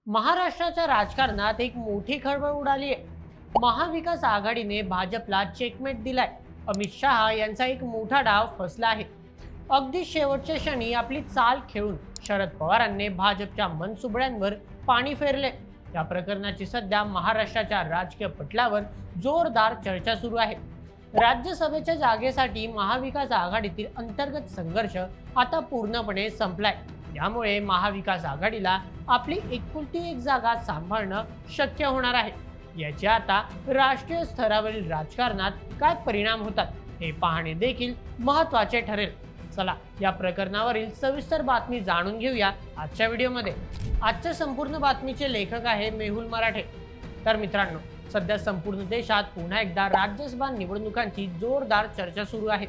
महाराष्ट्राच्या राजकारणात एक मोठी खळबळ उडाली आहे। महाविकास आघाडीने भाजपला चेकमेट दिलाय। अमित शहा यांचा एक मोठा डाव फसला आहे। अगदी शेवटच्या क्षणी आपली चाल खेळून शरद पवारांनी भाजपच्या मनसुबड्यांवर पाणी फेरले। या प्रकरणाची सध्या महाराष्ट्राच्या राजकीय पटलावर जोरदार चर्चा सुरू आहे। राज्यसभेच्या जागेसाठी महाविकास आघाडीतील अंतर्गत संघर्ष आता पूर्णपणे संपलाय। यामुळे महाविकास आघाडीला आपली एकुलती एक जागा सांभाळणं शक्य होणार आहे। याचे आता राष्ट्रीय स्तरावरील राजकारणात काय परिणाम होतात हे पाहणे देखील महत्त्वाचे ठरेल। चला या प्रकरणावरील सविस्तर बातमी जाणून घेऊया आजच्या व्हिडिओमध्ये। आजच्या संपूर्ण बातमीचे लेखक आहे मेहुल मराठे। तर मित्रांनो, सध्या संपूर्ण देशात पुन्हा एकदा राज्यसभा निवडणुकांची जोरदार चर्चा सुरू आहे।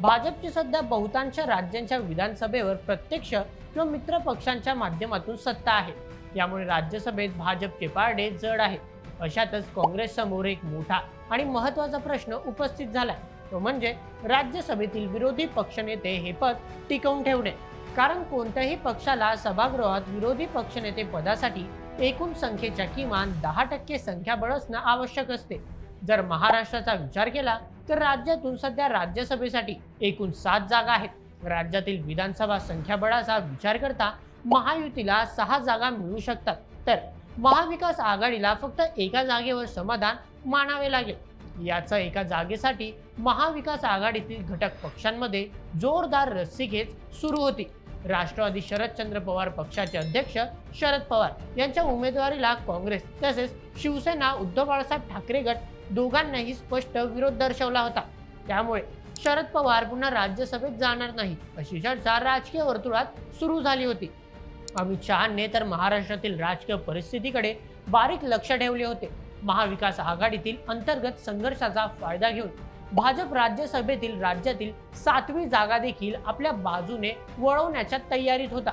भाजपची सध्या बहुतांश राज्यांच्या विधानसभेवर प्रत्यक्ष किंवा मित्र पक्षांच्या माध्यमातून सत्ता आहे। यामुळे राज्यसभेत भाजपचे पारडे जड आहे। अशातच काँग्रेस समोर एक मोठा आणि महत्त्वाचा प्रश्न उपस्थित झालाय, तो म्हणजे राज्यसभेतील विरोधी पक्षनेते हे पद टिकवून ठेवणे। कारण कोणत्याही पक्षाला सभागृहात विरोधी पक्षनेते पदासाठी एकूण संख्येच्या किमान 10% संख्याबळ असणं आवश्यक असते। जर महाराष्ट्राचा विचार केला तर राज्यातून सध्या राज्यसभेसाठी एकूण 7 जागा आहेत। राज्यातील विधानसभा संख्याबळाचा विचार करता महायुतीला 6 जागा मिळू शकतात, तर महाविकास आघाडीला फक्त एका जागेवर समाधान मानावे लागेल। याचा एका जागेसाठी महाविकास आघाडीतील घटक पक्षांमध्ये जोरदार रस्सीखेच सुरू होती। राष्ट्रवादी शरदचंद्र पवार पक्षाचे अध्यक्ष शरद पवार यांच्या उमेदवारीला काँग्रेस तसेच शिवसेना उद्धव बाळासाहेब ठाकरे गट दोघांनाही स्पष्ट विरोध दर्शवला होता। त्यामुळे शरद पवार पुन्हा राज्यसभेत जाणार नाही अशी चर्चा राजकीय वर्तुळात सुरू झाली होती। अमित शहांनी तर महाराष्ट्रातील राजकीय परिस्थितीकडे बारीक लक्ष ठेवले होते। महाविकास आघाडीतील अंतर्गत संघर्षाचा फायदा घेऊन भाजप राज्यसभेतील राज्यातील 7वी जागा देखील आपल्या बाजूने वळवण्याच्या तयारीत होता।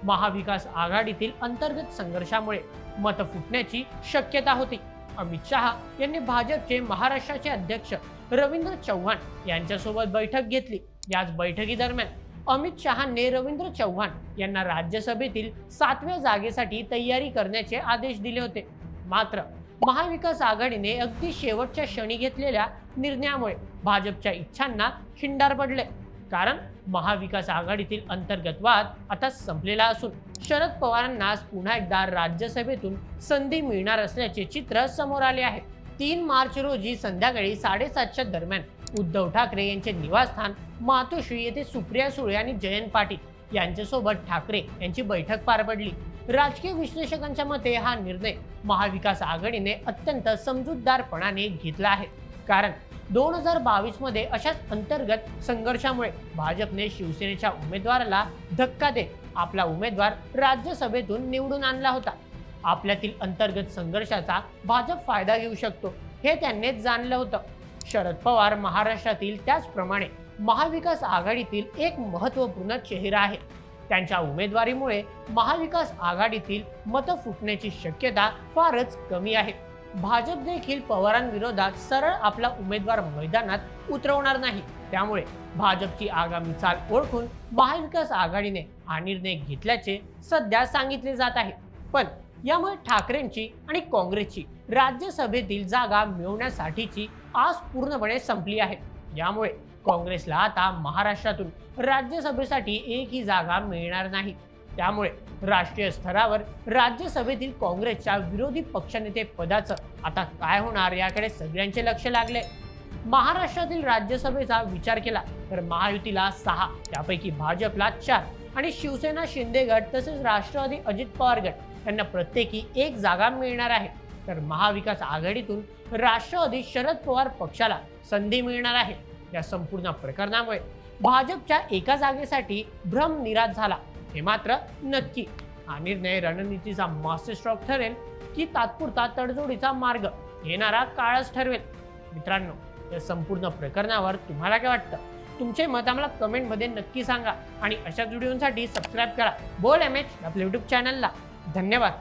महाविकास आघाडीतील अंतर्गत संघर्षामुळे मत फुटण्याची शक्यता होती। अमित शहा यांनी भाजपचे महाराष्ट्राचे अध्यक्ष रवींद्र चव्हाण यांच्यासोबत बैठक घेतली। याच बैठकीदरम्यान अमित शहांनी रवींद्र चव्हाण यांना राज्यसभेतील 7व्या जागेसाठी तयारी करण्याचे आदेश दिले होते। मात्र महाविकास आघाडीने अगदी शेवटच्या क्षणी घेतलेल्या निर्णयामुळे भाजपच्या इच्छांना खिंडार पडले। कारण महाविकास आघाडीतील अंतर्गत वाद आता संपलेला असून शरद पवारांना पुन्हा एकदा राज्यसभेतून संधी मिळणार असल्याचे चित्र समोर आले आहे। 3 मार्च रोजी संध्याकाळी 7:30च्या दरम्यान उद्धव ठाकरे यांचे निवासस्थान मातोश्री येथे सुप्रिया सुळे आणि जयंत पाटील यांच्यासोबत ठाकरे यांची बैठक पार पडली। राजकीय विश्लेषकांच्या मते हा निर्णय महाविकास आघाडीने अत्यंत समजूतदारपणाने घेतला आहे। कारण 2022 मध्ये अशाच अंतर्गत संघर्षामुळे भाजपने शिवसेनेच्या उमेदवाराला धक्का देत आपला उमेदवार राज्यसभेतून निवडून आणला होता। आपल्यातील अंतर्गत संघर्षाचा भाजप फायदा घेऊ शकतो हे त्यांनी जाणलं होतं। शरद पवार महाराष्ट्रातील त्याचप्रमाणे महाविकास आघाडीतील एक महत्त्वपूर्ण चेहरा आहे। त्यांच्या उमेदवारीमुळे महाविकास आघाडीतील मत फुटण्याची शक्यता फारच कमी आहे। भाजप देखील पवारांविरोधात सरळ आपला उमेदवार मैदानात उतरवणार नाही। त्यामुळे भाजपची आगामी चाल ओळखून महाविकास आघाडीने हा निर्णय घेतल्याचे सध्या सांगितले जात आहे। पण यामुळे ठाकरेंची आणि काँग्रेसची राज्यसभेतील जागा मिळवण्यासाठीची आस पूर्णपणे संपली आहे। यामुळे काँग्रेसला आता महाराष्ट्रातून राज्यसभेसाठी एकही जागा मिळणार नाही। त्यामुळे राष्ट्रीय स्तरावर राज्यसभेतील काँग्रेसच्या विरोधी पक्षनेते पदाचं आता काय होणार याकडे सगळ्यांचे लक्ष लागले। महाराष्ट्रातील राज्यसभेचा विचार केला तर महायुतीला 6, त्यापैकी भाजपला 4 आणि शिवसेना शिंदे गट तसेच राष्ट्रवादी अजित पवार गट यांना प्रत्येकी 1 जागा मिळणार आहे। तर महाविकास आघाडीतून राष्ट्रवादी शरद पवार पक्षाला संधी मिळणार आहे। या संपूर्ण प्रकरणामुळे भाजपच्या एका जागेसाठी भ्रम निराश झाला हे मात्र नक्की। हा निर्णय रणनीतीचा मास्टरस्ट्रोक ठरेल की तात्पुरता तडजोडीचा मार्ग येणारा काळच ठरवेल। मित्रांनो, या संपूर्ण प्रकरणावर तुम्हाला काय वाटतं? तुमचे मत आम्हाला कमेंटमध्ये नक्की सांगा आणि अशाच व्हिडिओसाठी सबस्क्राईब करा बोल एमएच आपल्या YouTube चॅनलला। धन्यवाद।